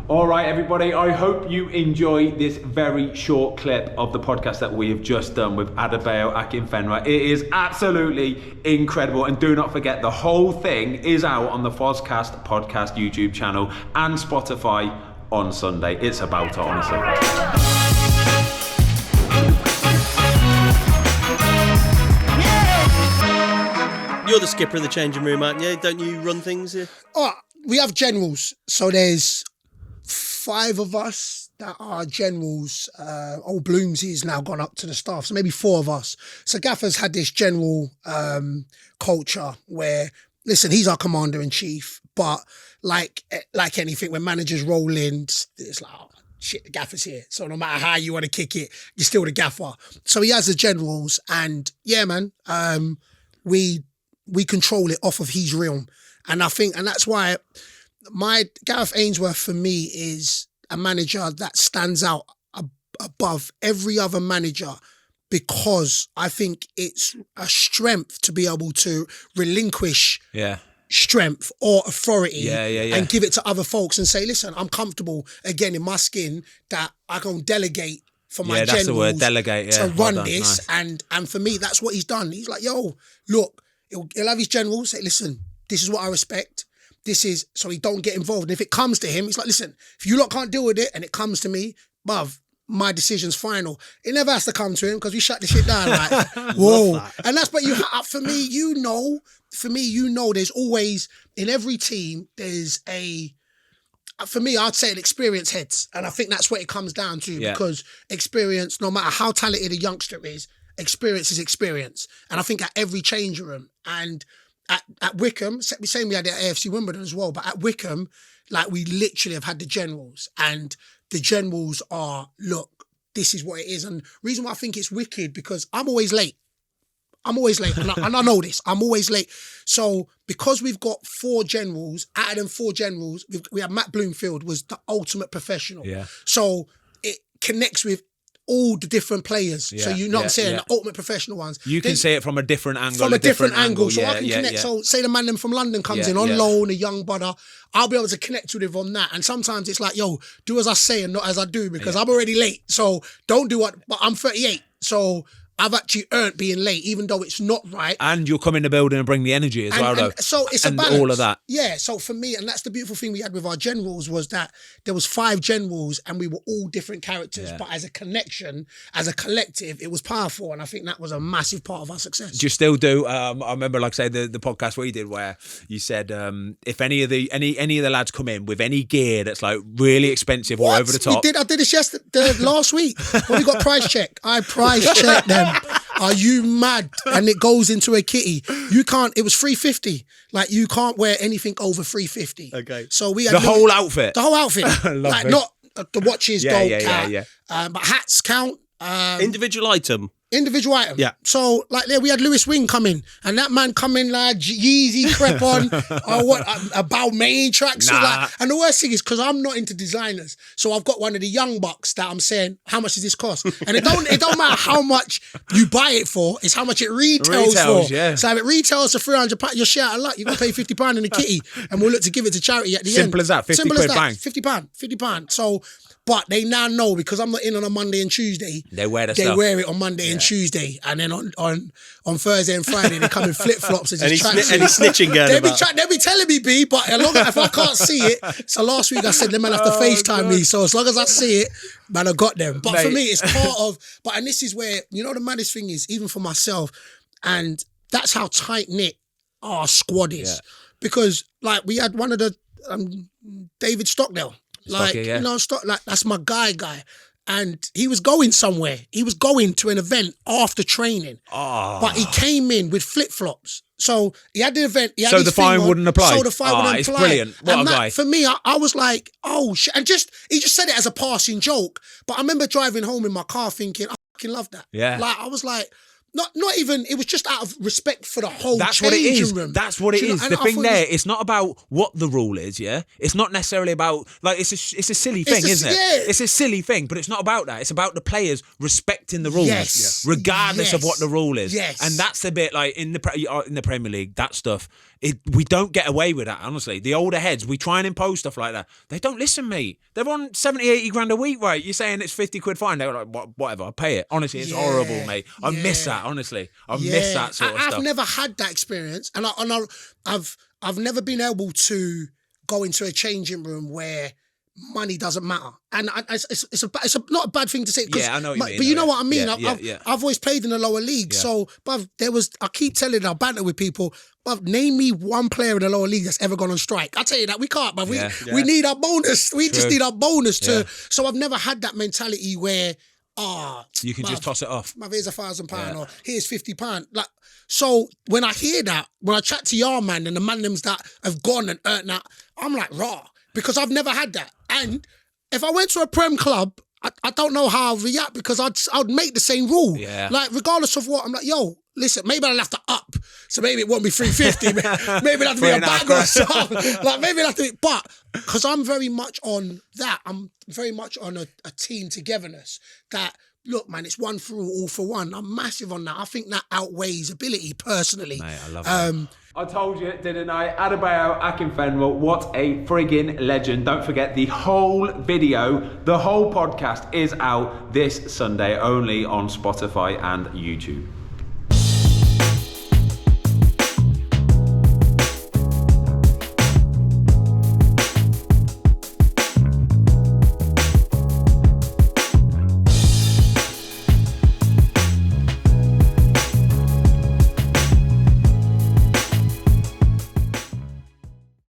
All right, everybody, I hope you enjoy this very short clip of the podcast that we have just done with Adebayo Akinfenwa. It is absolutely incredible. And do not forget, the whole thing is out on the Fozcast podcast YouTube channel and Spotify on Sunday. It's about it, honestly. You're the skipper of the changing room, aren't you? Don't you run things here? Oh, we have generals. So there's 5 of us that are generals. Old Bloomsy has now gone up to the staff, so maybe 4 of us. So Gaffer's had this general culture where, listen, he's our commander-in-chief, but like anything, when managers roll in, it's like, oh, shit, the Gaffer's here. So no matter how you want to kick it, you're still the Gaffer. So he has the generals, and yeah, man, we control it off of his realm. And I think, and that's why Gareth Ainsworth for me is a manager that stands out above every other manager, because I think it's a strength to be able to relinquish strength or authority and give it to other folks and say, listen, I'm comfortable again in my skin that I can delegate for my generals the word, delegate, to run this. Nice. And for me, that's what he's done. He's like, yo, look, he'll have his generals say, listen, this is what I respect. This is, so he don't get involved. And if it comes to him, he's like, listen, if you lot can't deal with it and it comes to me, bruv, my decision's final. It never has to come to him because we shut the shit down. Like, whoa. And that's, but for me, there's always, in every team, there's for me, I'd say an experienced heads. And I think that's what it comes down to, because experience, no matter how talented a youngster is, experience is experience. And I think at every change room, and at Wickham, same we had it at AFC Wimbledon as well, but at Wickham, like, we literally have had the generals, and the generals are, look, this is what it is. And the reason why I think it's wicked, because I'm always late. And I know this, I'm always late. So because we've got 4 generals, out of them 4 generals, we have Matt Bloomfield was the ultimate professional. Yeah. So it connects with all the different players. So you know what I'm saying? The ultimate professional ones. You can see it from a different angle. From a different angle. So I can connect. So say the man them from London comes in on loan, a young brother, I'll be able to connect with him on that. And sometimes it's like, yo, do as I say and not as I do, because I'm already late. So don't do what, but I'm 38. So I've actually earned being late, even though it's not right. And you'll come in the building and bring the energy as well, though. So it's a balance. All of that. Yeah, so for me, and that's the beautiful thing we had with our generals, was that there was 5 generals and we were all different characters. But as a connection, as a collective, it was powerful. And I think that was a massive part of our success. Do you still do? I remember, like, say, the podcast we did where you said if any of the lads come in with any gear that's like really expensive or over the top. I did this last week when we got price check. I price checked them. Are you mad? And it goes into a kitty. You can't, it was $350. Like, you can't wear anything over $350. Okay. So we had the whole outfit. The whole outfit. Like, not the watches don't count. Yeah. But hats count. Individual item. Yeah. So, like, there we had Lewis Wing come in, and that man come in like Yeezy crepe on, or a Balmain tracksuit. Like, and the worst thing is, because I'm not into designers, so I've got one of the young bucks that I'm saying, how much does this cost? And it don't matter how much you buy it for, it's how much it retails for. Yeah. So if it retails for £300, you're shit out of luck. You're gonna pay £50 in a kitty, and we'll look to give it to charity at the end. Simple as that. 50 quid, bang. £50. So. But they now know, because I'm not in on a Monday and Tuesday. They wear it on Monday and Tuesday, and then on Thursday and Friday they come in flip flops and just tracksuits. And he's snitching girl. They'll be telling me, B, but if I can't see it. So last week I said the man have to FaceTime me. So as long as I see it, man, I got them. But for me, it's part of. And this is where, you know, the maddest thing is, even for myself, and that's how tight knit our squad is. Yeah. Because, like, we had one of the David Stockdale. Like, you know, like, that's my guy. And he was going somewhere. He was going to an event after training. Oh. But he came in with flip-flops. So he had the event. So the fine wouldn't apply? So the fine wouldn't apply. It's brilliant. What a guy. For me, I was like, oh, shit. And he just said it as a passing joke. But I remember driving home in my car thinking, I fucking love that. Yeah. Like, I was like, not even, it was just out of respect for the whole That's what it is. room. That's what it is. The thing there, it's not about what the rule is, yeah? It's not necessarily about, like, it's a silly thing, isn't it? Yeah. It's a silly thing, but it's not about that. It's about the players respecting the rules, regardless of what the rule is. Yes. And that's the bit, like, in the Premier League, that stuff we don't get away with that, honestly. The older heads, we try and impose stuff like that. They don't listen, mate. They're on 70, 80 grand a week, right? You're saying it's 50 quid fine. They're like, whatever, I'll pay it. Honestly, it's horrible, mate. I miss that, honestly. I miss that sort of stuff. I've never had that experience, and I've never been able to go into a changing room where money doesn't matter, and it's not a bad thing to say. Yeah, I know what you mean. But you know what I mean. Yeah, I've always played in the lower league, so but I keep telling, I banter with people. But name me one player in the lower league that's ever gone on strike. I tell you that we can't. But we need our bonus. We just need our bonus to. So I've never had that mentality where you can just toss it off. Here's £1,000 or here's £50. Like, so when I hear that, when I chat to your man and the man names that have gone and earned that, I'm like raw. Because I've never had that. And if I went to a Prem club, I don't know how I'd react, because I'd make the same rule. Yeah. Like, regardless of what, I'm like, yo, listen, maybe I'll have to up. So maybe it won't be 350. Maybe it'll have to be a bag or something. Like, maybe it'll have to be, but because I'm very much on that, I'm very much on a team togetherness that, look, man, it's one for all for one. I'm massive on that. I think that outweighs ability, personally. Mate, I love that. I told you, didn't I? Adebayo Akinfenwa, what a friggin' legend. Don't forget, the whole video, the whole podcast is out this Sunday, only on Spotify and YouTube.